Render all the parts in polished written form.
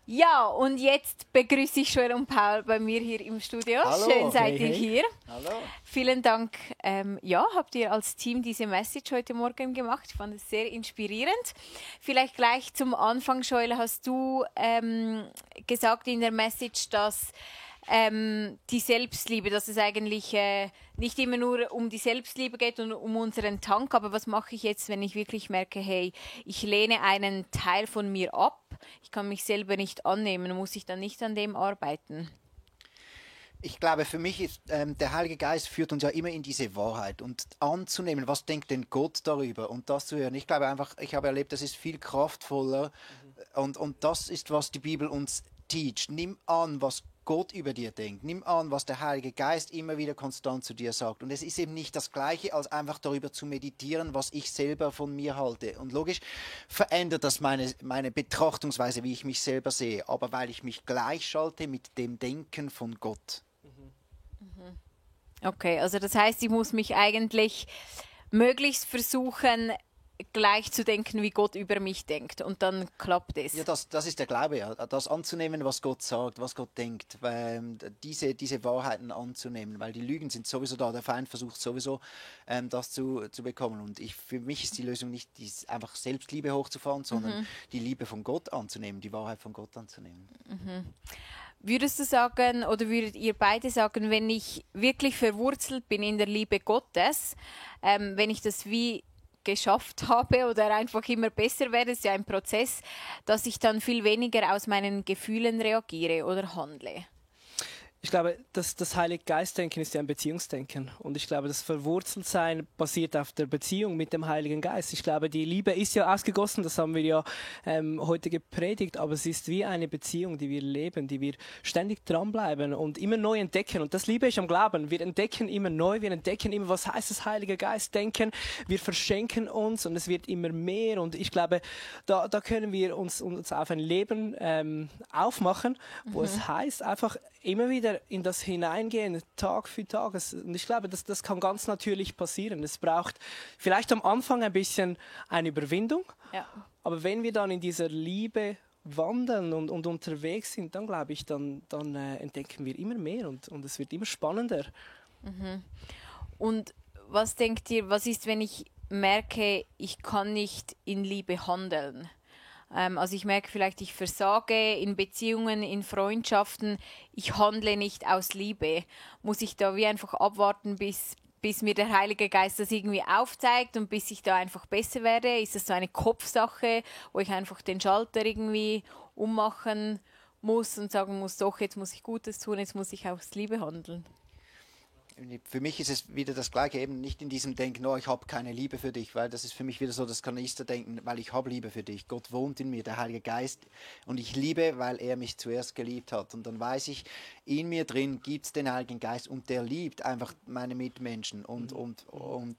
Ja, und jetzt begrüße ich Joel und Paul bei mir hier im Studio. Hallo. Schön seid ihr hier. Hallo. Vielen Dank. Habt ihr als Team diese Message heute Morgen gemacht. Ich fand es sehr inspirierend. Vielleicht gleich zum Anfang, Joel, hast du gesagt in der Message, dass die Selbstliebe, dass es eigentlich nicht immer nur um die Selbstliebe geht und um unseren Tank, aber was mache ich jetzt, wenn ich wirklich merke, hey, ich lehne einen Teil von mir ab, ich kann mich selber nicht annehmen, muss ich dann nicht an dem arbeiten? Ich glaube, für mich ist der Heilige Geist führt uns ja immer in diese Wahrheit und anzunehmen, was denkt denn Gott darüber und das zu hören. Ich glaube einfach, ich habe erlebt, das ist viel kraftvoller und das ist, was die Bibel uns teacht. Nimm an, was Gott über dir denkt. Nimm an, was der Heilige Geist immer wieder konstant zu dir sagt. Und es ist eben nicht das Gleiche, als einfach darüber zu meditieren, was ich selber von mir halte. Und logisch verändert das meine Betrachtungsweise, wie ich mich selber sehe. Aber weil ich mich gleichschalte mit dem Denken von Gott. Okay, also das heißt, ich muss mich eigentlich möglichst versuchen, gleich zu denken, wie Gott über mich denkt. Und dann klappt es. Ja, das ist der Glaube, ja. Das anzunehmen, was Gott sagt, was Gott denkt. Diese Wahrheiten anzunehmen, weil die Lügen sind sowieso da. Der Feind versucht sowieso, das zu bekommen. Und für mich ist die Lösung nicht einfach Selbstliebe hochzufahren, sondern die Liebe von Gott anzunehmen, die Wahrheit von Gott anzunehmen. Würdest du sagen, oder würdet ihr beide sagen, wenn ich wirklich verwurzelt bin in der Liebe Gottes, wenn ich das wie geschafft habe oder einfach immer besser werde, ist ja ein Prozess, dass ich dann viel weniger aus meinen Gefühlen reagiere oder handle? Ich glaube, das Heilige Geistdenken ist ja ein Beziehungsdenken. Und ich glaube, das Verwurzeltsein basiert auf der Beziehung mit dem Heiligen Geist. Ich glaube, die Liebe ist ja ausgegossen, das haben wir ja heute gepredigt, aber es ist wie eine Beziehung, die wir leben, die wir ständig dranbleiben und immer neu entdecken. Und das liebe ich am Glauben. Wir entdecken immer neu, wir entdecken immer, was heißt das Heilige Geistdenken. Wir verschenken uns und es wird immer mehr. Und ich glaube, da können wir uns auf ein Leben aufmachen, wo es heißt, einfach immer wieder in das hineingehen, Tag für Tag. Und ich glaube, das kann ganz natürlich passieren. Es braucht vielleicht am Anfang ein bisschen eine Überwindung, Ja. aber wenn wir dann in dieser Liebe wandern und unterwegs sind, dann glaube ich, dann entdecken wir immer mehr und es wird immer spannender. Und was denkt ihr, was ist, wenn ich merke, ich kann nicht in Liebe handeln? Also ich merke vielleicht, ich versage in Beziehungen, in Freundschaften, ich handle nicht aus Liebe. Muss ich da wie einfach abwarten, bis mir der Heilige Geist das irgendwie aufzeigt und bis ich da einfach besser werde? Ist das so eine Kopfsache, wo ich einfach den Schalter irgendwie ummachen muss und sagen muss, doch, jetzt muss ich Gutes tun, jetzt muss ich aus Liebe handeln? Für mich ist es wieder das Gleiche, eben nicht in diesem Denken, oh, ich habe keine Liebe für dich, weil das ist für mich wieder so das Kanisterdenken, weil ich habe Liebe für dich. Gott wohnt in mir, der Heilige Geist, und ich liebe, weil er mich zuerst geliebt hat. Und dann weiß ich, in mir drin gibt es den Heiligen Geist und der liebt einfach meine Mitmenschen und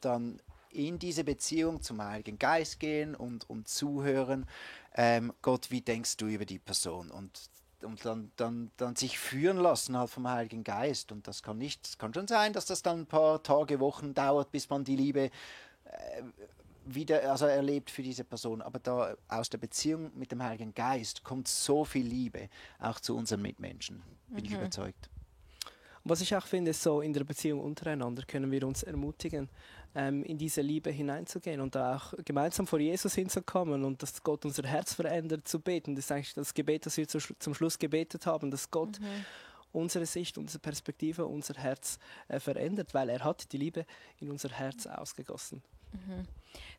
dann in diese Beziehung zum Heiligen Geist gehen und zuhören, Gott, wie denkst du über die Person? Und dann sich führen lassen halt vom Heiligen Geist. Und das kann schon sein, dass das dann ein paar Tage, Wochen dauert, bis man die Liebe wieder erlebt für diese Person. Aber da aus der Beziehung mit dem Heiligen Geist kommt so viel Liebe auch zu unseren Mitmenschen, bin ich überzeugt. Und was ich auch finde, ist so, in der Beziehung untereinander können wir uns ermutigen, in diese Liebe hineinzugehen und auch gemeinsam vor Jesus hinzukommen und dass Gott unser Herz verändert, zu beten. Das ist eigentlich das Gebet, das wir zum Schluss gebetet haben, dass Gott unsere Sicht, unsere Perspektive, unser Herz verändert, weil er hat die Liebe in unser Herz ausgegossen.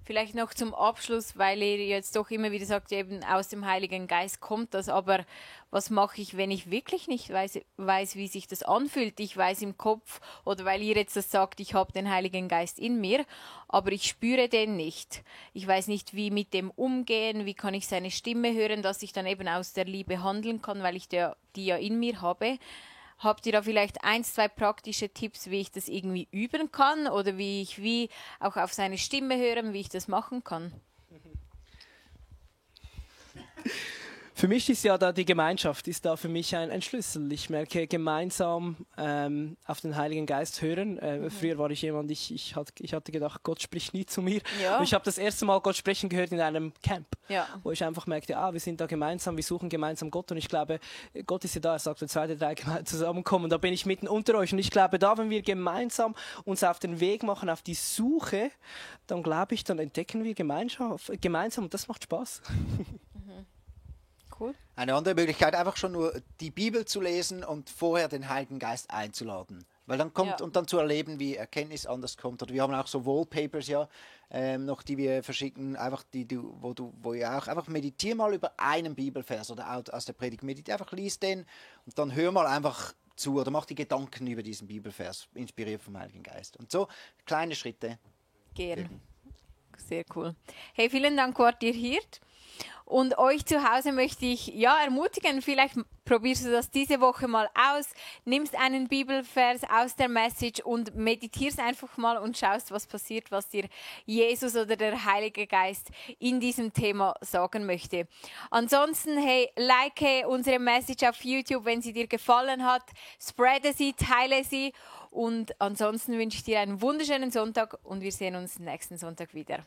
Vielleicht noch zum Abschluss, weil ihr jetzt doch immer wieder sagt, eben aus dem Heiligen Geist kommt das, aber was mache ich, wenn ich wirklich nicht weiß, wie sich das anfühlt? Ich weiß im Kopf, oder weil ihr jetzt das sagt, ich habe den Heiligen Geist in mir, aber ich spüre den nicht. Ich weiß nicht, wie mit dem umgehen, wie kann ich seine Stimme hören, dass ich dann eben aus der Liebe handeln kann, weil ich die ja in mir habe. Habt ihr da vielleicht 1, 2 praktische Tipps, wie ich das irgendwie üben kann oder wie ich auch auf seine Stimme hören, wie ich das machen kann? Für mich ist ja da die Gemeinschaft, ist da für mich ein Schlüssel. Ich merke, gemeinsam auf den Heiligen Geist hören. Früher war ich jemand, ich hatte gedacht, Gott spricht nie zu mir. Ja. Und ich habe das erste Mal Gott sprechen gehört in einem Camp, Ja. wo ich einfach merkte, wir sind da gemeinsam, wir suchen gemeinsam Gott. Und ich glaube, Gott ist ja da, er sagt, wenn 2 oder 3 zusammenkommen, da bin ich mitten unter euch. Und ich glaube, da, wenn wir gemeinsam uns auf den Weg machen, auf die Suche, dann glaube ich, dann entdecken wir gemeinsam und das macht Spaß. Cool. Eine andere Möglichkeit, einfach schon nur die Bibel zu lesen und vorher den Heiligen Geist einzuladen. Weil dann kommt, und dann zu erleben, wie Erkenntnis anders kommt. Oder wir haben auch so Wallpapers noch, die wir verschicken, einfach wo ihr auch einfach meditier mal über einen Bibelvers oder aus der Predigt. Meditier einfach, lies den und dann hör mal einfach zu oder mach die Gedanken über diesen Bibelvers, inspiriert vom Heiligen Geist. Und so kleine Schritte. Gern. Sehr cool. Hey, vielen Dank, wart ihr hier. Und euch zu Hause möchte ich ermutigen, vielleicht probierst du das diese Woche mal aus, nimmst einen Bibelvers aus der Message und meditierst einfach mal und schaust, was passiert, was dir Jesus oder der Heilige Geist in diesem Thema sagen möchte. Ansonsten, hey, like unsere Message auf YouTube, wenn sie dir gefallen hat, spreade sie, teile sie und ansonsten wünsche ich dir einen wunderschönen Sonntag und wir sehen uns nächsten Sonntag wieder.